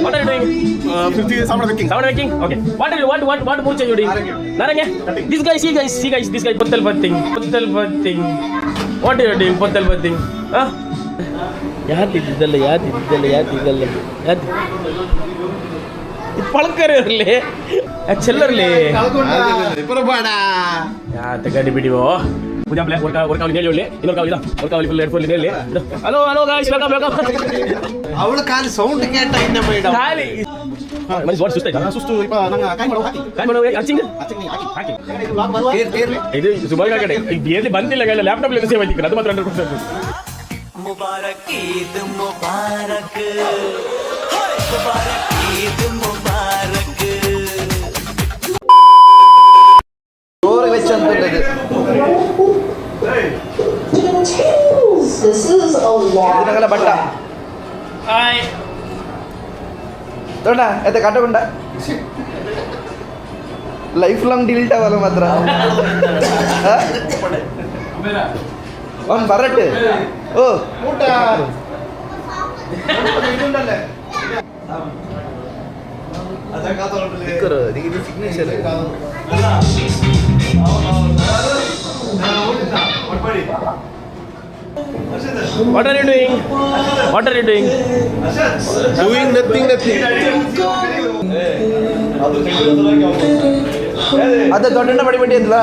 What are you doing? 50 sound making. Sound making? Okay. What more are you doing? Naranga. This guy, see guys, this guy Pottal Batting. What are you doing? Pottal Batting. Huh? ಯಾರು ಇದ್ದಲ್ಲ ಪಳಕರಿರಲಿ ಚೆಲ್ಲರ್ಲಿ ಯಾತ ಗಡಿ ಬಿಡಿವೋ ಮುಜಾಂಪ್ಲೆ ஒரு காவலி நேலி ஒள்ளி இன்னொரு காவலி தான் ஒரு காவலி ஃபுல் ஹெட்ஃபோன் நேலி ஹலோ गाइस வெல்கம் ಅವಳ ಕಾಲಿ ಸೌಂಡ್ ಕೇಟ ಇನ್ನ ಮೇಡ ಕಾಲಿ ಮನಿ ವಾಟ್ ಸುಸ್ತ ಸುಸ್ತು ಇಪ್ಪ ನಂಗ ಕಾಯಿ ಮಾಡೋ ಅರ್ಚಿಂಗ್ ಹಾಕಿ ಇದು ಸುಮಾರು ಕಡೆ ಬೇರೆ ಬಂದಿಲ್ಲ ಗೈಲ ಲ್ಯಾಪ್ಟಾಪ್ ಅಲ್ಲಿ ಸೇವ್ ಆಯ್ತು ಅದು ಮಾತ್ರ 100% मुबारक ईद मुबारक मुबारक ईद मुबारक ಜೋರ ವೆಚ್ಚಂತದ್ದು This is a lot. ಇದನ್ನ ಬಟ್ಟ ಹಾಯ್ ದೊಡ್ಡ ಎತ್ತ ಕಟ್ಟಕೊಂಡ ಲೈಫ್ ಲಾಂಗ್ ಡಿಲೀಟ್ ಆಗಲ್ಲ ಮಾತ್ರ ಅವ್ನು ಬರಟ್ಟು ಓ ಊಟ signature What are you doing? Doing nothing. ಅದು ದೊಡ್ಡ ಬಡಿಬಡಿ ಅಂದ್ಲ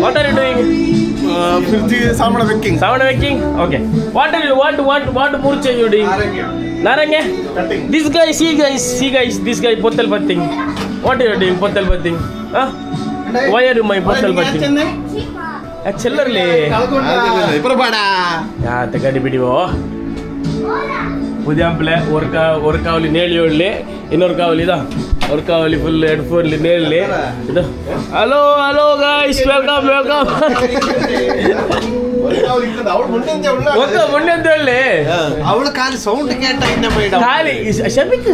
What are you doing? 50 sound making. Okay. What more are you doing? Naranga. This guy, see guys, this guy Pottal Batting. What are you doing? Pottal Batting. Huh? Why are you my Pottal Batting? ಚೆಲ್ಲರ್ಲಿ ಯಾತ ಗಡಿ ಬಿಡಿವೋ ಮುಜಾಂಪ್ಲೆ ஒரு காவலி நேலி ஒள்ளி இன்னொரு காவலி தான் ஒரு காவலி full headphone நேலி ಇದು hello guys welcome ಮುಂದೆ ಹೇಳಿ ಅವಳ ಕಾಲಿ ಸೌಂಡ್ ಕೇಟ ಇನ್ನ ಮೇಡ ಖಾಲಿ ಶಬಿಕ್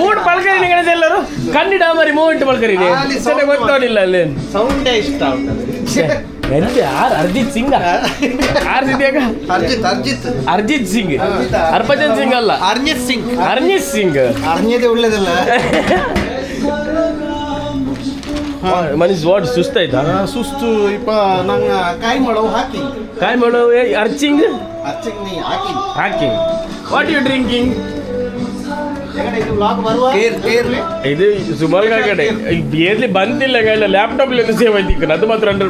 ಊಟ ಪಳ್ಕರಿ ಎಲ್ಲರೂ ಕನ್ನಡ ಮರಿ ಮೂಮೆಂಟ್ ಪಳ್ಕರಿ ಗೊತ್ತಾಗಲಿಲ್ಲ ಅಲ್ಲಿ ಸೌಂಡೇ ಇಷ್ಟ ಎಂತ ಯಾರು ಅರ್ಜಿತ್ ಸಿಂಗ್ ಅರ್ಜಿತ್ ಸಿಂಗ್ ಹರ್ಭಜನ್ ಸಿಂಗ್ ಅಲ್ಲ ಅರ್ಜಿತ್ ಸಿಂಗ್ ಅರ್ഞ്ഞದೇ ಒಳ್ಳೇದಲ್ಲ ಮನುಷ್ಯ ವಾಟ್ ಸುಸ್ತಾಯ್ತಾ ಸುಸ್ತು ಇಪ್ಪ ನಂಗ ಕಾಯಿ ಮಾಡೋ ಹಾಕಿ ಅರ್ಚಿಂಗ್ ನೀ ಹಾಕಿ ವಾಟ್ ಯು ಡ್ರಿಂಕಿಂಗ್ ಇದು ಸುಮಾರು ಕಡೆ ಬೇರ್ಲಿ ಬಂದಿಲ್ಲ ಗೈಲ ಲ್ಯಾಪ್ಟಾಪ್ ಅಲ್ಲಿ ಸೇವ್ ಆಯ್ತು ಅದು ಮಾತ್ರ 100%.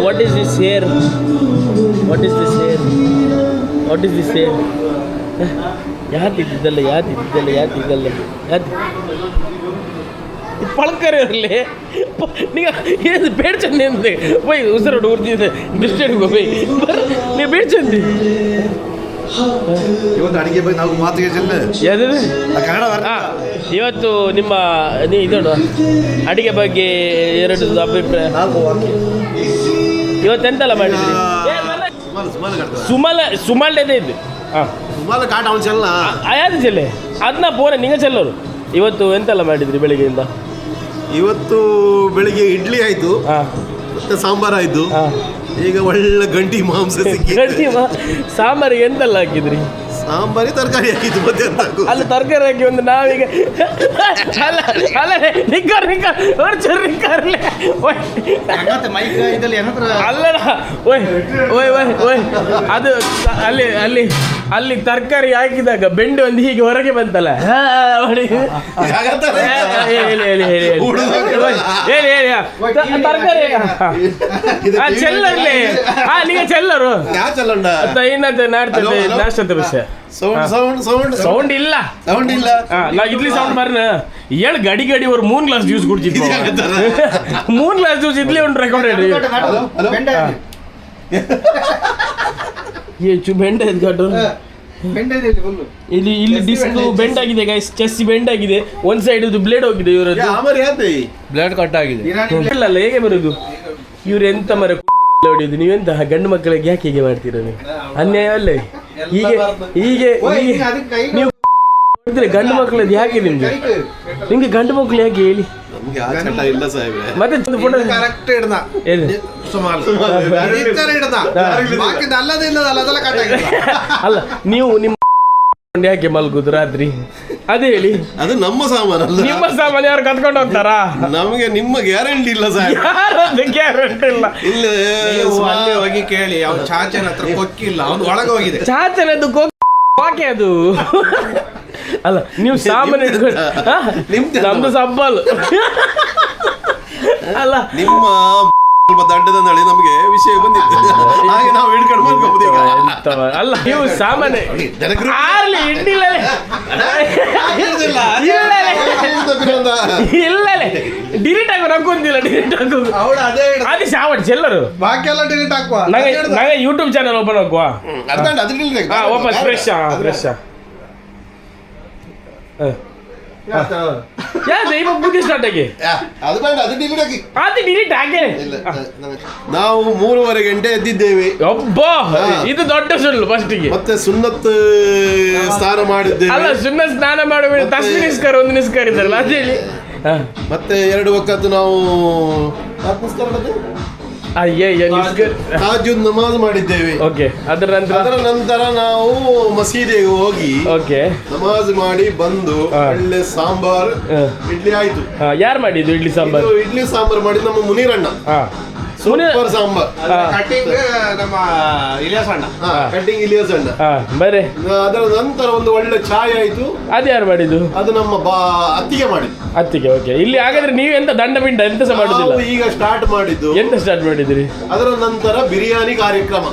What is this here? ಯಾತಿದ್ದಲ್ಲ ಇದು ಪಳಕರೆ ಇರಲಿ ನೀವು ಏನು ಬೇಡ್ಚಂದಿ ಅಂದೆ ಬೈ ಉಸಿರೋಡು ಉರ್ದಿದೆ ಡಿಸ್ಟೆನ್ಗೆ ಬೈ ಬರ್ ನೀವು ಬೇಡ್ಚಂದಿ ಇವತ್ತು ಅಡಿಗೆ ಬಗ್ಗೆ ನಾವು ಮಾತಿಗೆ ಯಾವ್ದು ಕನ್ನಡ ಇವತ್ತು ನಿಮ್ಮ ಇದೋಡು ಅಡಿಗೆ ಬಗ್ಗೆ 2 ಅಭಿಪ್ರಾಯ ಇವತ್ತೆಂತೆಲ್ಲ ಮಾಡಿದ್ರಿ ಸುಮಲ್ದೇ ಇದ್ದು ಸುಮಾರು ಕಾಟ ಅವನು ಚೆಲ್ಲ ಯಾವ್ದು ಚೆಲ್ಲೆ ಅದನ್ನ ಪೋನೆ ನಿಂಗೆ ಚೆಲ್ಲೋರು ಇವತ್ತು ಎಂತೆಲ್ಲ ಮಾಡಿದ್ರಿ ಬೆಳಿಗ್ಗೆಯಿಂದ ಇವತ್ತು ಬೆಳಿಗ್ಗೆ ಇಡ್ಲಿ ಆಯ್ತು ಮತ್ತೆ ಸಾಂಬಾರ್ ಆಯ್ತು ಈಗ ಒಳ್ಳೆ ಗಂಟಿ ಮಾಂಸ ಸಿಕ್ಕಿ ಸಾಂಬಾರಿಗೆ ಎಂತೆಲ್ಲ ಹಾಕಿದ್ರಿ ಸಾಂಬಾರಿ ತರಕಾರಿ ಹಾಕಿದ್ದು ಮತ್ತೆ ಅಲ್ಲಿ ತರಕಾರಿ ಹಾಕಿ ಒಂದು ನಾವೀಗ ಅಲ್ಲಡ ಅದು ಅಲ್ಲಿ ತರಕಾರಿ ಹಾಕಿದಾಗ ಬೆಂಡೆ ಒಂದು ಹೀಗೆ ಹೊರಗೆ ಬಂತಲ್ಲ ತರಕಾರಿ ಚೆಲ್ಲರ್ಲಿ ನೀವು ಚೆಲ್ಲರು ನಾಡ್ತದೆ ನಾಷ್ಟದ ವಿಷಯ ಸೌಂಡ್ ಇಲ್ಲ ನಾ ಇಡ್ಲಿ ಸೌಂಡ್ ಮಾರ್ನ ಏಳು ಗಡಿ ஒரு 3 ಗ್ಲಾಸ್ ಜ್ಯೂಸ್ ಕುಡ್ತಿದ್ವಿ 3 ಗ್ಲಾಸ್ ಜ್ಯೂಸ್ ಇಡ್ಲಿ ಒಂದು ರೆಕಾರ್ಡೆಡ್ ಏ ಚು ಬೆಂಡೆ ಎದ್ಗಟ್ಟು ಇಲ್ಲಿ ಇಲ್ಲಿ ಡಿಸ್ಕ್ ಬೆಂಡ್ ಆಗಿದೆ ಗೈಸ್, ಚೆಸ್ ಬೆಂಡ್ ಆಗಿದೆ, ಒಂದ್ ಸೈಡ್ ಇದು ಬ್ಲೇಡ್ ಹೋಗಿದೆ ಇವರದ್ದು. ಆಮರಿ ಯಾತೆ ಬ್ಲೇಡ್ ಕಟ್ ಆಗಿದೆ. ಇಲ್ಲ ಹೇಗೆ ಬರುದು ಇವ್ರು ಎಂತ ಮರ ಹೊಡಿಯೋದು, ನೀವೆಂತ ಗಂಡು ಮಕ್ಕಳಿಗೆ ಯಾಕೆ ಹೀಗೆ ಮಾಡ್ತೀರ ನೀವು? ಅನ್ಯಾಯ ಅಲ್ಲ ಹೀಗೆ ಹೀಗೆ ನೀವು ಹೊಡೆದ್ರೆ ಗಂಡು ಮಕ್ಕಳದ್ದು ಯಾಕೆ ನಿಮ್ಗೆ ಗಂಡು ಮಕ್ಕಳು ಯಾಕೆ ಹೇಳಿ? ನಮ್ಗೆ ಆ ಚಟ ಇಲ್ಲ ಸಾಹೇಬ್ರೆ. ಮತ್ತೆ ಒಂದು ಫೋಟೋ ಕರೆಕ್ಟ್ ಇಡ್ದ ಏನು ಅಲ್ಲ ನೀವು ನಿಮ್ಮ ಯಾಕೆ ಮಲ್ಗುದು ರಾತ್ರಿ ಅದೇ ಹೇಳಿ. ಅದು ನಮ್ಮ ಸಾಮಾನಲ್ಲ, ನಿಮ್ಮ ಸಾಮಾನ್ಯ ಯಾರು ಕತ್ಕೊಂಡು ಹೋಗ್ತಾರಾ? ನಮಗೆ ನಿಮ್ಮ ಗ್ಯಾರಂಟಿ ಇಲ್ಲ ಸಾಹೇಬ್. ಗ್ಯಾರಂಟಿ ಇಲ್ಲ. ಇಲ್ಲ ಅಲ್ಲಿ ಹೋಗಿ ಕೇಳಿ, ಅವ್ನು ಚಾಚನ ಹತ್ರ ಕೊಕ್ಕಿಲ್ಲ, ಅವ್ನು ಒಳಗೆ ಹೋಗಿದೆ. ಚಾಚನದ್ದು ಓಕೆ ಅದು ಅಲ್ಲ, ನೀವು ಸಾಮಾನ್ಯ ಇಟ್ಕೊಂಡು ನಮ್ದು ಸಬ್ಬಲ್ ಅಲ್ಲ ನಿಮ್ಮ ಸ್ವಲ್ಪ ದಡ್ಡದ ನಳಿ ನಮಗೆ ವಿಷಯ ಬಂದಿತ್ತು, ಹಾಗೆ ನಾವು ಹಿಡ್ಕೊಂಡು ಮಾಡ್ಕೋಬಹುದು ಈಗ. ಅಲ್ಲ ನೀವು ಸಾಮಾನ್ಯ ಆರ್ಲಿ ಹಿಂಡಿಲ್ಲೇ ಇಲ್ಲೇ ಡಿಲೀಟ್ ಆಗೋ ನಕ್ಕೊಂದಿಲ್ಲ, ಡಿಲೀಟ್ ಆಗೋ ಅದೇ ಸಾವಡ್ ಚೆಲ್ಲರು ಬಾಕಿ ಎಲ್ಲ ಡಿಲೀಟ್ ಹಾಕುವ. ನಂಗೆ ಯೂಟ್ಯೂಬ್ ಚಾನಲ್ ಓಪನ್ ಹಾಕುವ. ಓಪನ್ ಫ್ರೆಶ್ ಫ್ರೆಶ್ ಯಾವ್ದು ಇವಾಗ ಬುದ್ಧಿ ಸ್ಟಾರ್ಟ್ ಆಗಿ ಅದು ಬೇಡ, ಅದು ಡಿಲೀಟ್ ಹಾಕಿ. ಅದು ಡಿಲೀಟ್ ಹಾಗೆ. ನಾವು 3:30 ಗಂಟೆ ಎದ್ದಿದ್ದೇವೆ. ಒಬ್ಬ ಇದು ದೊಡ್ಡ ಸುಳ್ಳು ಫಸ್ಟಿಗೆ. ಮತ್ತೆ ಸುನ್ನತ್ ಸ್ನಾನ ಮಾಡಿದ್ದೇವೆ. ಅಲ್ಲ ಸುಮ್ಮನೆ ಸ್ನಾನ ಮಾಡಬೇಡಿ, ತಸ್ಬಿ ನಿಸ್ಕಾರ ಒಂದು ನಿಸ್ಕಾರ ಇದ್ದಾರಲ್ಲ ಅದೇ ಹೇಳಿ. ಮತ್ತೆ 2 ವಕ್ಕತ್ತು ನಾವು ತಾಜುದ್ ನಮಾಜ್ ಮಾಡಿದ್ದೇವೆ. ಓಕೆ, ಅದರ ನಂತರ ನಾವು ಮಸೀದಿಗೆ ಹೋಗಿ ಓಕೆ ನಮಾಜ್ ಮಾಡಿ ಬಂದು ಒಳ್ಳೆ ಸಾಂಬಾರ್ ಇಡ್ಲಿ ಆಯ್ತು. ಯಾರು ಮಾಡಿದ್ದು ಇಡ್ಲಿ ಸಾಂಬಾರ್? ಇಡ್ಲಿ ಸಾಂಬಾರ್ ಮಾಡಿ ನಮ್ಮ ಮುನೀರಣ್ಣ. ಸೂಪರ್ ಸಾಂಬಾರ್. ಕಟಿಂಗ್ ನಮ್ಮ ಇಲಿಯಾಸ್ ಅಣ್ಣ, ಕಟ್ಟಿಂಗ್ ಇಲಿಯಾಸ್ ಅಣ್ಣ. ಬರೇ ಅದರ ನಂತರ ಒಂದು ಒಳ್ಳೆ ಚಾಯ್ ಆಯ್ತು. ಅದು ಯಾರು ಮಾಡಿದ್ದು? ಅದು ನಮ್ಮ ಅತ್ತಿಗೆ ಮಾಡಿದ್ದು. ಅತ್ತಿಗೆ. ಓಕೆ, ಇಲ್ಲಿ ಹಾಗಾದ್ರೆ ನೀವು ಎಂತ ದಂಡ ಪಿಂಡ ಎಂತ ಸಹ ಮಾಡುದಿಲ್ಲ? ಈಗ ಸ್ಟಾರ್ಟ್ ಮಾಡಿದ್ದು. ಎಂತ ಸ್ಟಾರ್ಟ್ ಮಾಡಿದ್ರಿ? ಅದರ ನಂತರ ಬಿರಿಯಾನಿ ಕಾರ್ಯಕ್ರಮ.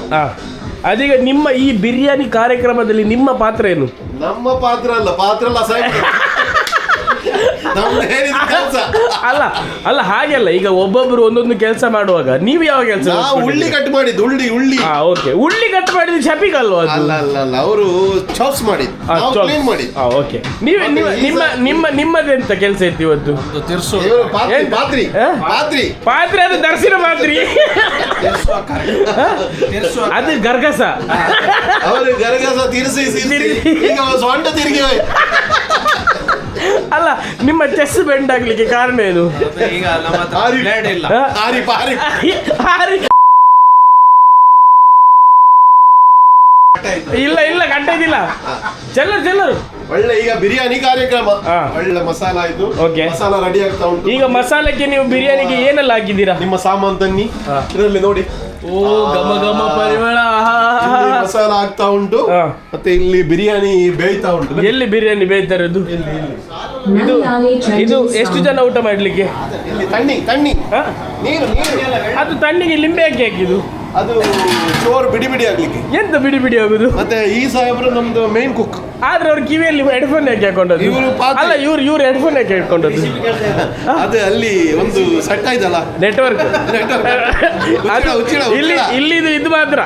ಅದೀಗ ನಿಮ್ಮ ಈ ಬಿರಿಯಾನಿ ಕಾರ್ಯಕ್ರಮದಲ್ಲಿ ನಿಮ್ಮ ಪಾತ್ರ ಏನು? ನಮ್ಮ ಪಾತ್ರ ಅಲ್ಲ ಸಾಹೇಬ್. ಅಲ್ಲ ಅಲ್ಲ ಹಾಗೆಲ್ಲ, ಈಗ ಒಬ್ಬೊಬ್ರು ಒಂದೊಂದು ಕೆಲಸ ಮಾಡುವಾಗ ನೀವು ಯಾವ ಕೆಲಸ? ಉಳ್ಳಿ ಕಟ್ ಮಾಡಿದ್ದು. ಉಳ್ಳಿ ಓಕೆ, ಉಳ್ಳಿ ಕಟ್ ಮಾಡಿದ್ದು ಶಪಿಕ್ ಅಲ್ವಾ? ಅಲ್ಲ ಅವರು ಚಾಪ್ಸ್ ಮಾಡಿದ್ದು. ಓಕೆ, ನೀವು ನಿಮ್ಮದೆಂತ ಕೆಲಸ ಇತ್ತು ಇವತ್ತು? ಪಾತ್ರೆ ಅದು ದರ್ಶನ ಪಾತ್ರಿ, ಅದು ಗರ್ಗಸ. ಅವರು ಗರ್ಗಸ ತಿರ್ಸಿ ಈಗ ಸೊಂಟ ತಿರುಗಿ. ಅಲ್ಲ, ನಿಮ್ಮ ಚೆಸ್ ಬೆಂಡ್ ಆಗ್ಲಿಕ್ಕೆ ಕಾರಣ ಏನು? ಈಗ ನಮ್ಮ ಹತ್ರ ಬ್ಲೇಡ್ ಇಲ್ಲ. ಇಲ್ಲ ಕಟ್ಟಿದಿಲ್ಲ. ಚೆಲ್ಲರು ಒಳ್ಳೆ ಈಗ ಬಿರಿಯಾನಿ ಕಾರ್ಯಕ್ರಮ. ಒಳ್ಳೆ ಮಸಾಲ ಆಯ್ತು. ಓಕೆ, ಮಸಾಲ ರೆಡಿ ಆಗ್ತಾ ಉಂಟು. ಈಗ ಮಸಾಲಕ್ಕೆ ನೀವು ಬಿರಿಯಾನಿಗೆ ಏನೆಲ್ಲ ಹಾಕಿದ್ದೀರಾ? ನಿಮ್ಮ ಸಾಮಾನು ತನ್ನಿ, ಇದರಲ್ಲಿ ನೋಡಿ. ಓ ಘಮ ಘಮ ಪರಿಮಳ. ಮಸಾಲ ಆಗ್ತಾ ಉಂಟು. ಮತ್ತೆ ಇಲ್ಲಿ ಬಿರಿಯಾನಿ ಬೇಯ್ತಾ ಉಂಟು. ಎಲ್ಲಿ ಬಿರಿಯಾನಿ ಬೇಯ್ತಾರೆ? ಇದು ಎಷ್ಟು ಜನ ಊಟ ಮಾಡ್ಲಿಕ್ಕೆ? ತಣ್ಣಿ ನೀರು. ಅದು ತಣ್ಣಿಗೆ ಲಿಂಬೆ ಹಾಕಿದ್ದು. ಅದು ಚೋರು ಬಿಡಿ ಆಗ್ಲಿಕ್ಕೆ. ಎಂತ ಬಿಡಿ ಆಗುದು? ಮತ್ತೆ ಈ ಸಾಹೇಬ್ರು ನಮ್ದು ಮೇನ್ ಕುಕ್. ಆದ್ರೆ ಅವ್ರ ಕಿವಿಯಲ್ಲಿ ಹೆಡ್ಫೋನ್ ಯಾಕೆ ಹಾಕೊಂಡದ್ದು? ಅಲ್ಲ, ಇವ್ರು ಹೆಡ್ಫೋನ್ ಯಾಕೆ ಇಟ್ಕೊಂಡದ್ದು? ಅದು ಅಲ್ಲಿ ಒಂದು ಸೆಟ್ ಆಯ್ತಲ್ಲ, ನೆಟ್ವರ್ಕ್. ಇಲ್ಲಿ ಇದು ಮಾತ್ರ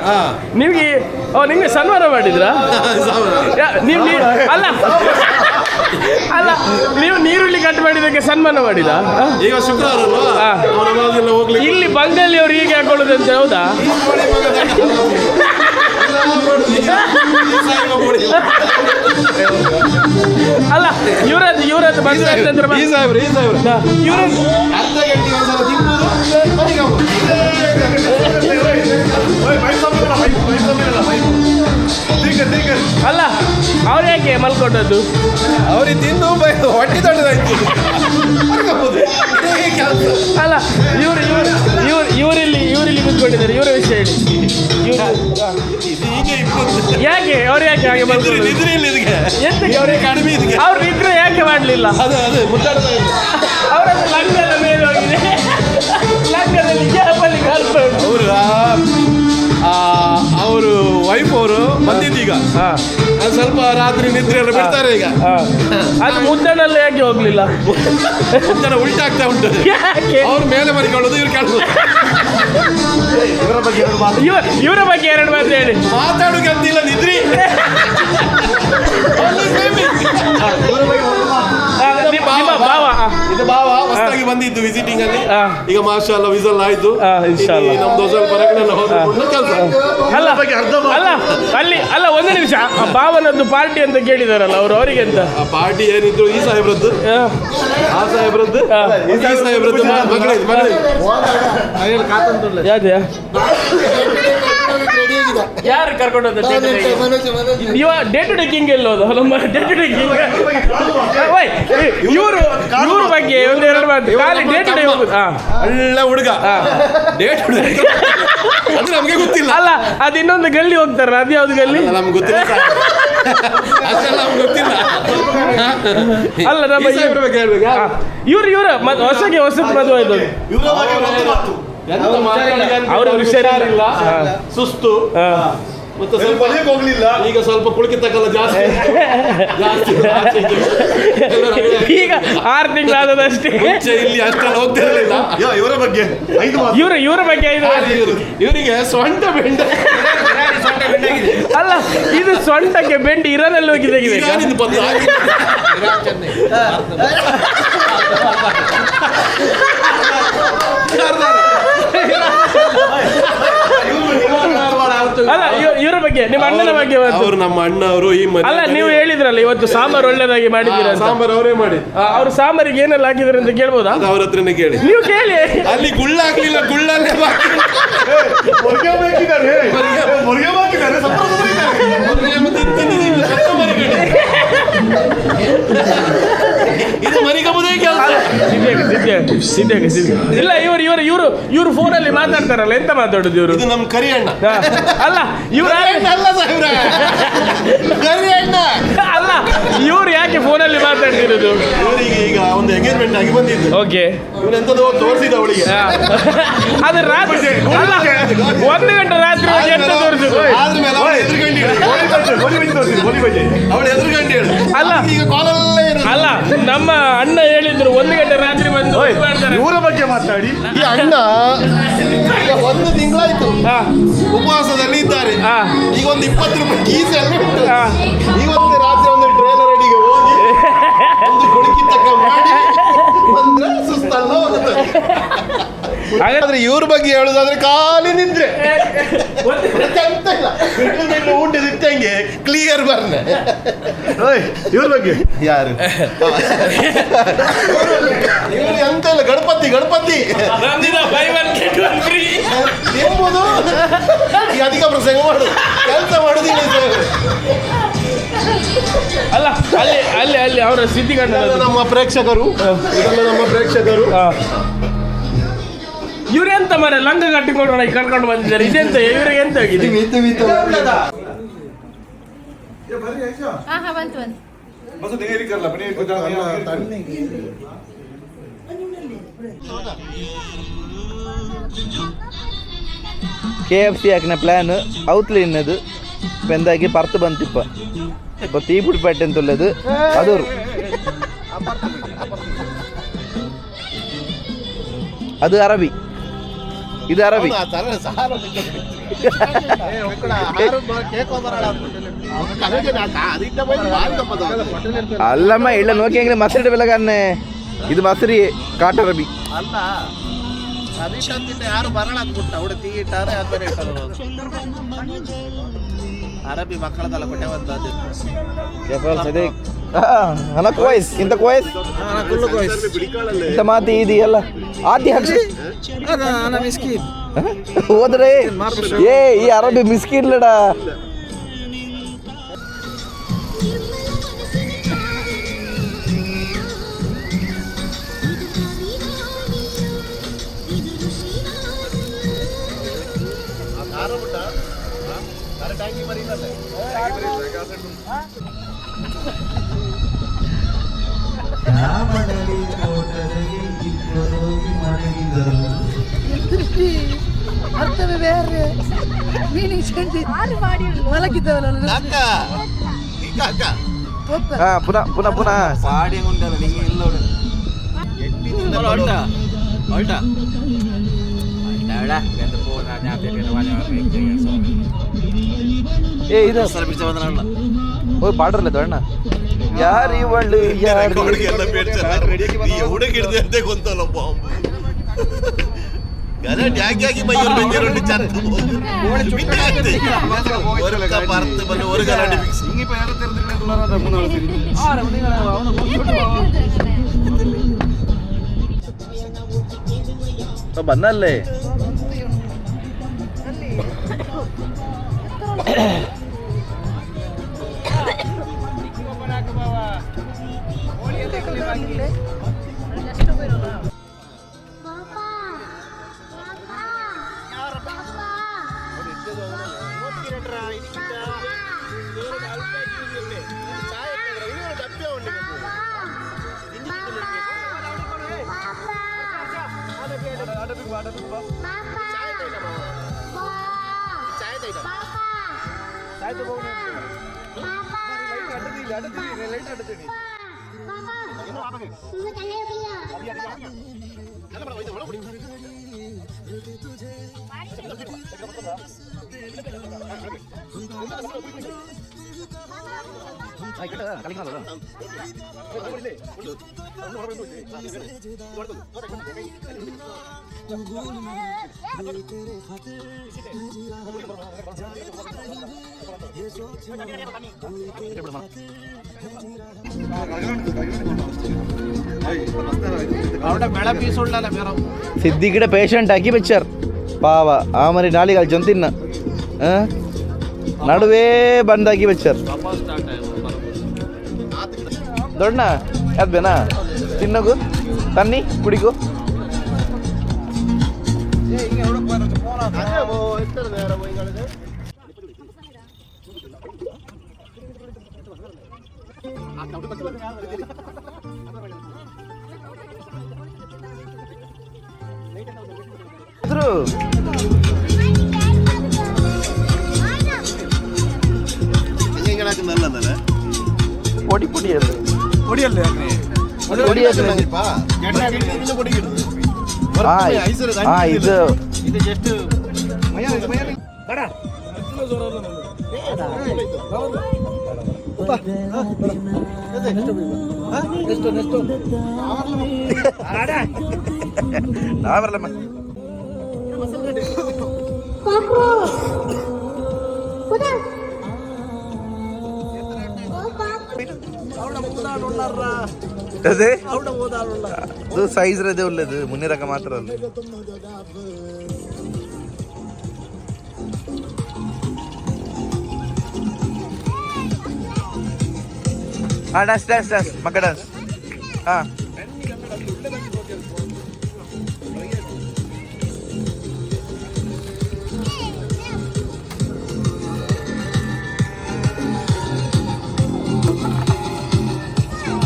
ನಿಮ್ಗೆ ಸನ್ಮಾನ ಮಾಡಿದ್ರಾ? ಅಲ್ಲ ನೀವು ನೀರುಳ್ಳಿ ಕಟ್ ಮಾಡಿದಕ್ಕೆ ಸನ್ಮಾನ ಮಾಡಿದ? ಈಗ ಶುಕ್ರವಾರ ಇಲ್ಲಿ ಬಂಗಾಳಿ ಅವ್ರು ಹೀಗೆ ಹಾಕೊಳ್ಳೋದಂತೆ, ಹೌದಾ? ಅಲ್ಲ ಇವ್ರದ್ದು ಬಂದ ಅಲ್ಲ, ಅವ್ರು ಯಾಕೆ ಮಲ್ಕೊಂಡದ್ದು? ಅವ್ರಿಗೆ ತಿಂದು ಹೊಟ್ಟೆ ದೊಡ್ಡದಾಯ್ತು. ಅಲ್ಲ, ಇವರಲ್ಲಿ ಕೂತ್ಕೊಂಡಿದ್ದಾರೆ. ಇವರ ವಿಷಯ ಹೇಳಿ. ಯಾಕೆ ಅವ್ರು ಯಾಕೆ ಹಾಗೆ ಮಲ್ಕೊಂಡು? ಅವ್ರು ನಿದ್ರೆ ಯಾಕೆ ಮಾಡಲಿಲ್ಲ? ಅವರದ್ದು ಲಂಗದ ಮೇಲೆ ಹೋಗಿದೆ. ಲಂಗದಲ್ಲಿ ಗ್ಯಾಪಲ್ಲಿ ಕಾಲ್ಪ ಅವರು ವೈಫ್ ಅವರು ಬಂದಿದ್ದೀಗ ಸ್ವಲ್ಪ ರಾತ್ರಿ ನಿದ್ರೆ ಎಲ್ಲ ಬಿಡ್ತಾರೆ ಈಗ. ಅದು ಮುದ್ದಣಲ್ಲ ಯಾಕೆ ಹೋಗ್ಲಿಲ್ಲ? ಮುದ್ದಣ ಉಲ್ಟಾಗ್ತಾ ಉಂಟು. ಅವ್ರ ಮೇಲೆ ಮರಿಕೊಳ್ಳೋದು, ಇವ್ರು ಕೇಳೋದು. ಇವರ ಬಗ್ಗೆ ಎರಡು ಮಾತು ಹೇಳಿ. ಮಾತಾಡೋಕೆ ಅಂತಿಲ್ಲ, ನಿದ್ರಿ. ನಿಮ್ಮ ಭಾವ ಇದು ಭಾವ ಹೊಸದಾಗಿ ಬಂದಿದ್ದು ವಿಸಿಟಿಂಗ್ ಅಲ್ಲಿ. ಹಾ. ಈಗ ಮಾಷಾಲ್ಲ ವಿಸಲ್ ಆಯ್ತು. ಇನ್ಶಾಲ್ಲ. ಇಲ್ಲಿ ನಮ್ದು ಸ್ವಲ್ಪ ಹೊರಗಡೆಲ್ಲ ಹೋಗ್ಕೊಂಡು ಕೆಲಸ. ಅಲ್ಲ ಅಲ್ಲ ಒಂದು ನಿಮಿಷ, ಆ ಭಾವನದ್ದು ಪಾರ್ಟಿ ಅಂತ ಕೇಳಿದಾರಲ್ಲ ಅವರಿಗೆ ಅಂತ ಆ ಪಾರ್ಟಿ ಏನಿದ್ರು ಈ ಸಾಹೇಬ್ರದ್ದು, ಆ ಸಾಹೇಬ್ರದ್ದು, ಈ ಸಾಹೇಬ್ರದ್ದು ಮಗಳಿದ್ದು. ಯಾವ್ದು ಯಾರು ಕರ್ಕೊಂಡು ಇವ ಡೇ ಟು ಡೇ ಕಿಂಗ್ ಎಲ್ಲೋದು ಡೇ ಟು ಡೇ ಕಿಂಗ್ ಇವ್ರ ಬಗ್ಗೆ ಒಂದೆರಡು ಮಾತು ಖಾಲಿ ಡೇ ಟು ಡೇ ಹೋಗುದು. ಒಳ್ಳೆ ಹುಡುಗ ಡೇ ಟು ಡೇ ಅದು ನಮ್ಗೆ ಗೊತ್ತಿಲ್ಲ. ಅಲ್ಲ ಅದು ಇನ್ನೊಂದು ಗಲ್ಲಿ ಹೋಗ್ತಾರ, ಅದು ಯಾವ್ದು ಗಲ್ಲಿ ನಮ್ಗೆ ಗೊತ್ತಿಲ್ಲ, ಅಷ್ಟೆಲ್ಲ ನಮ್ಗೆ ಗೊತ್ತಿಲ್ಲ. ಅಲ್ಲ ನಮ್ಮ ಇವ್ರ ಹೊಸ ಮದುವೆ ಆಯ್ತು. ಅವರು ಹುಷಾರಿಲ್ಲ, ಸುಸ್ತು ಮತ್ತೆ ಸ್ವಲ್ಪ ಹೋಗ್ಲಿಲ್ಲ. ಈಗ ಸ್ವಲ್ಪ ಕುಳಿತಕ್ಕಲ್ಲ ಜಾಸ್ತಿ ಈಗ 6 ತಿಂಗಳಾದದಷ್ಟೇ. ಇಲ್ಲಿ ಅಷ್ಟೆಲ್ಲ ಹೋಗ್ತಿರ್ಲಿಲ್ಲ. ಇವರ ಬಗ್ಗೆ ಇವರಿಗೆ ಸೊಂಟ ಬೆಂಡ. ಅಲ್ಲ ಇದು ಸೊಂಟಕ್ಕೆ ಬೆಂಡಿ ಇರೋದಲ್ಲಿ ಹೋಗಿ ತೆಗಿದೆ. ಅಲ್ಲ ಇವರ ಬಗ್ಗೆ, ನಿಮ್ಮ ಅಣ್ಣನ ಬಗ್ಗೆ ಅವರು ನಮ್ಮ ಅಣ್ಣ ಅವರು. ಈ ಅಲ್ಲ ನೀವು ಹೇಳಿದ್ರಲ್ಲ ಇವತ್ತು ಸಾಂಬಾರು ಒಳ್ಳೆದಾಗಿ ಮಾಡಿದ್ದೀರ. ಸಾಂಬಾರು ಅವರೇ ಮಾಡಿ. ಅವ್ರು ಸಾಂಬಾರಿಗೆ ಏನೆಲ್ಲ ಹಾಕಿದಾರೆ ಅಂತ ಕೇಳ್ಬೋದಾ? ಅವ್ರ ಹತ್ರನೇ ಕೇಳಿ. ನೀವು ಕೇಳಿ. ಅಲ್ಲಿ ಗುಳ್ಳ ಹಾಕ್ಲಿಲ್ಲ, ಗುಳ್ಳಲ್ಲೇ ಇದು ಮರಿಗಬಹುದೇ ಕೆಲಸ. ಇಲ್ಲ ಇವರು ಫೋನಲ್ಲಿ ಮಾತಾಡ್ತಾರಲ್ಲ, ಎಂತ ಮಾತಾಡುದು ಇವರು? ಇದು ನಮ್ಮ ಕರಿ ಅಣ್ಣ. ಅಲ್ಲ ಇವ್ರು ಅಲ್ಲ ಇವ್ರು ಯಾಕೆ ಫೋನಲ್ಲಿ ಮಾತಾಡ್ತಿರೋದು? ಇವರಿಗೆ ಈಗ ಒಂದು ಎಂಗೇಜ್ಮೆಂಟ್ ಆಗಿ ಬಂದಿದ್ದು. ಓಕೆ, ಇವನೆಂತದೋ ತೋರಿಸಿದ ಅವಳಿಗೆ. ಅದು ರಾತ್ರಿ ಅಲ್ಲ 1 ಗಂಟೆ ರಾತ್ರಿ ಎಂತ ತೋರಿಸಿದ್ರು. ಆದ್ಮೇಲೆ ಅವಳು ಎದುರುಗಂಡು ಹೇಳು. ಅಲ್ಲ ಈಗ ಕಾಲಲ್ಲೇ ಅಲ್ಲ ನಮ್ಮ ಅಣ್ಣ ಹೇಳಿದ್ರು 1 ಗಂಟೆ ರಾತ್ರಿ ಬಂದು ಇವರ ಬಗ್ಗೆ ಮಾತಾಡಿ. ಈ ಅಣ್ಣ 1 ತಿಂಗಳಾಯ್ತು ಉಪವಾಸದಲ್ಲಿ ಇದ್ದಾರೆ. ಈಗ ಒಂದು 20 ರೂಪಾಯಿ ಕೀಸಲ್ಲಿ ಉಂಟು. ಇವತ್ತು ರಾತ್ರಿ ಒಂದು ಟ್ರೇಲರ್ ಅಡಿಗೆ ಹೋಗಿ ಒಂದು ಕುಡುಕಿ ತಕ್ಕ ಮಾಡಿ ಬಂದ್ರೆ ಸುಸ್ತಲ್ಲ ಹೋಗುತ್ತದೆ. ಹಾಗಾದ್ರೆ ಇವ್ರ ಬಗ್ಗೆ ಹೇಳುದಾದ್ರೆ ಖಾಲಿ ನಿದ್ರೆ ಎಂತ ಇಲ್ಲ. ಊಟದಿಟ್ಟಂಗೆ ಕ್ಲಿಯರ್ ಬರ್ನೆ. ಇವ್ರ ಬಗ್ಗೆ ಯಾರು ಇವ್ರು ಎಂತ ಇಲ್ಲ. ಗಣಪತಿ ಎಂಬುದು ಈ ಅಧಿಕ ಪ್ರಸಂಗ ಮಾಡು, ಕೆಲಸ ಮಾಡುದಿಲ್ಲ. ಅಲ್ಲ ಅಲ್ಲಿ ಅವರ ಸ್ಥಿತಿಗಂಡ ನಮ್ಮ ಪ್ರೇಕ್ಷಕರು, ಇವ್ರೆಂತ ಮರ ಲಂಗ ಕಟ್ಟಿಕೊಂಡು ಕರ್ಕೊಂಡು ಬಂದಿದ್ದಾರೆ. ಇದೆಂತ ಇವ್ರಿಗೆ ಎಂತ ಆಗಿದೆ? KFC ಹಾಕಿನ ಪ್ಲಾನ್ ಅವತ್ಲಿ ಇನ್ನದು ಪೆಂದಾಗಿ ಪರ್ತು ಬಂತಿಪ್ಪ ಇಪ್ಪ ತೀ ಪುಡಿಪೇಟೆ ಅಂತುಳ್ಳದು ಅದೂರು ಅದು ಅರಬಿ, ಇದು ಅರಬಿ. ಅಲ್ಲಮ್ಮ ಇಲ್ಲ ನೋಕಿ ಹೆಂಗ್ರೆ ಮಸರಿ ಬೆಳಗನ್ನೆ ಇದು ಮಸರಿ ಕಾಟರಬಿ ಯಾರು ಬರಳ ಅಂದ್ಬಿಟ್ಟ ಅವಳು ತೀ ಇಟ್ಟಾರೆ ಅದ್ಮೇಲೆ ಅರಬಿ ಮಕ್ಕಳದಲ್ಲ ಕೊಟ್ಟೆ ಬಂದದ್ದು. ಅಲ್ಲ ಕೋಯ್ಸ್ ಇಂತ ಕೋಯ್ಸ್ ಇಂತ ಮಾತಿ ಇದೆಯಲ್ಲ ಆತಿ ಹಾಕ್ಸಿ ಹೋದ್ರೆ ಏ ಈ ಅರಬಿ ಮಿಸ್ಕಿನ್ ಲಡ. ಅರ್ಥವೇ ಬೇರೆ ಮೀನಿಂಗ್ ಮಲಗಿದ್ದವಲ್ಲ ಪುನಃ ಪಾಡಿ ಉಂಟಲ್ಲ ನಿಂಗೆ ಇಲ್ಲ ಏ ಇದು ಬಿಡಿಸ ಬಂದ್ರಲ್ಲ ಓ ಪಾಡ್ರಲ್ಲ ದೊಣ್ಣ ಯಾರಿವಳು ಯಾರು ಎಲ್ಲ ಹುಡುಗಿ ಹಿಡಿದೆ ಅಂತ ಗೊತ್ತಲ್ಲ ಬಾಂಬು ಗಲಾಟೆ ಆಗಿ ಮೈಯೂರು ಬೆಂಗಳೂರು ಚಂದ ಬರ್ತ ಬಂದು ഒരു ಗಲಾಟೆ ಫಿಕ್ಸ್ ಬಂದಲ್ಲೇ സിദ്ദിഖിയുടെ പേഷ്യൻ്റ് ആക്കി വെച്ചാർ പാവ ആ മരി നാളെ കളിച്ചൊന്ന് തിന്ന ನಡುವೆ ಬಂದಾಗಿ ಬೆಚ್ಚಾರ ದೊಡ್ಡ ಅದ್ಬೇನಾ ತಿನ್ನಗು ತನ್ನಿ ಕುಡಿಗು പൊടി പൊടിയല്ലേ പൊടിയല്ലേ ഇത് ನಾ ಬರಲಮ್ಮ ಅದೇ ಅದು ಸೈಜ್ ರದೇ ಒಳ್ಳೇದು ಮುನ್ನಿರಕ ಮಾತ್ರ ಅಲ್ಲ ಹಾ ಡ್ಯಾನ್ಸ್ ಡ್ಯಾನ್ಸ್ ಡ್ಯಾನ್ಸ್ ಮಕ್ಕ ಡ್ಯಾನ್ಸ್ ಹಾ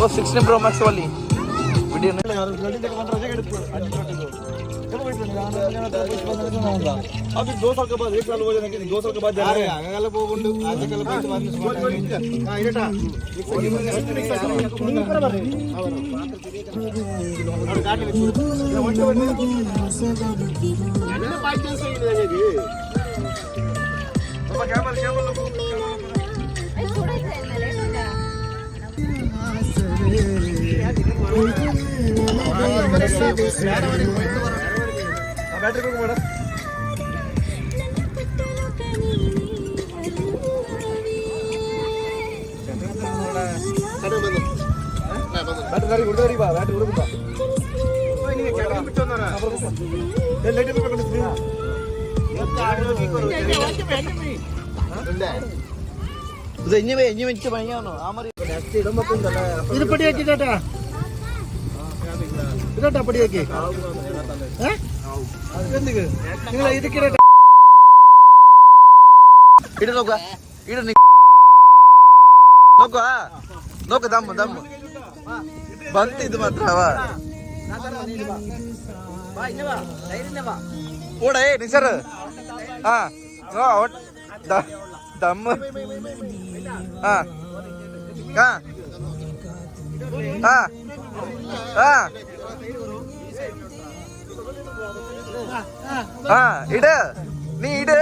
वो 16 Pro Max वाली वीडियो नहीं अभी 2 साल के बाद 1 साल हो जाने के 2 साल के बाद जा रहे हैं आगे वाला बोगुंडु आज कल बैठ बात हां इरेटा बैटरी को बड़ा बैटरी गुड़दारी बा बैटरी गुड़बा ओए ನೀ ಕ್ಯಾಮೆರಾ ಬಿಟ್ಟೋನರ ಏ ಲೈಟ್ ಬೇಕು ಕೊಡ್ತೀನಿ ಮತ್ತೆ ಆಡಿಯೋ ಕೀ ಕರೋ ಇದು ಇನ್ನೇ ಮಿಂಚು ಬೈಯಾನು ಆಮರಿ ನೆಕ್ಸ್ಟ್ ಇಡಮತ್ತಂದಲ್ಲ ಇದು ಪಡಿ ಹಾಕಿ ಟಾಟಾ ಇದಟ ಪಡಿ ಹಾಕಿ ಹಾ ಎಂದಿಗೆ നിങ്ങൾ ಇದಕ್ಕೆ ಇಡು ನೋಕ ಇಡು ನೋಕ ದಮ್ಮು ಬಂತು ಇದು ಮಾತ್ರ ಓಡೇ ನಿಸರ್ ಹಾ ದಮ್ಮು ಹಾ ಹಾ ಹಾ ಹಾ ಇಡು ನೀ ಇಡು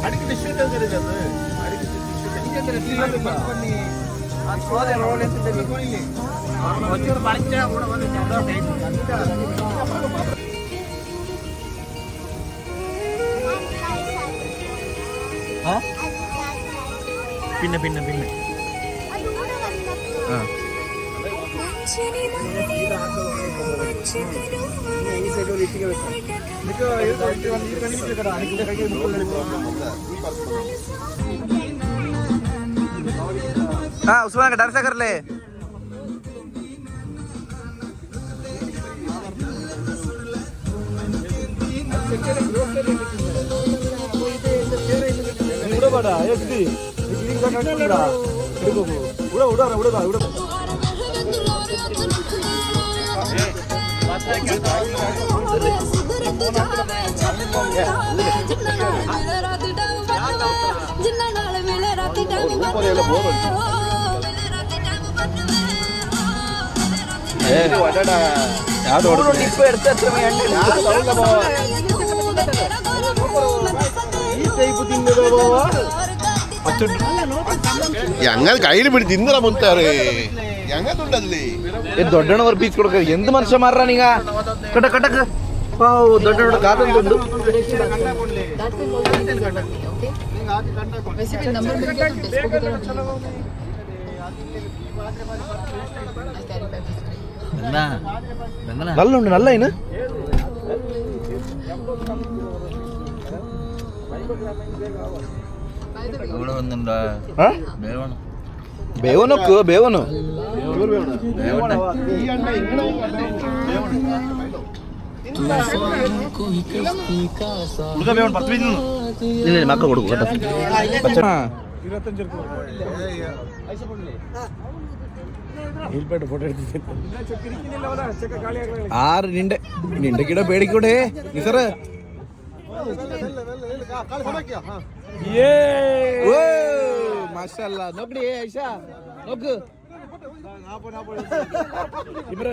ಅಡಿಕೆ ಡಿಸ್ಟ್ರಿಕ್ಟ್ ಅಂತ ಇದೆ ಅದು. ಅಡಿಕೆ പിന്നെ പിന്നെ പിന്നെ उस्मान का डर से कर ले ಹೆಂಗದ್ ಕೈಲಿ ಬಿಡಿ ತಿಂದ್ರ ಮುಂತಾರೆ ಹೆಂಗದುಂಡಲ್ಲಿ ದೊಡ್ಡಣ್ಣವ್ರ ಬೀಚ್ ಕೊಡಕ ಎಂತ ಮನುಷ್ಯ ಮಾರ್ರ ನೀಗ ಕಟ ಕಟಕ್ ದೊಡ್ಡ ದೊಡ್ಡ ಕಾದಂತುಂಡು నల్లుండు నల్ల అయినా ಬೇವನಕ್ಕು ಬೇವನು ಮಕ್ಕ ಕೊಡುಕು 6 ನಿಂಡೆ ಗಿಡ ಬೇಡಿಕೊಡೆ ಸರ್ ಮಾಶಾಅಲ್ಲಾ ನೋಡ್ರಿ ಐಶಾ ನೋಕು ಇಬ್ರ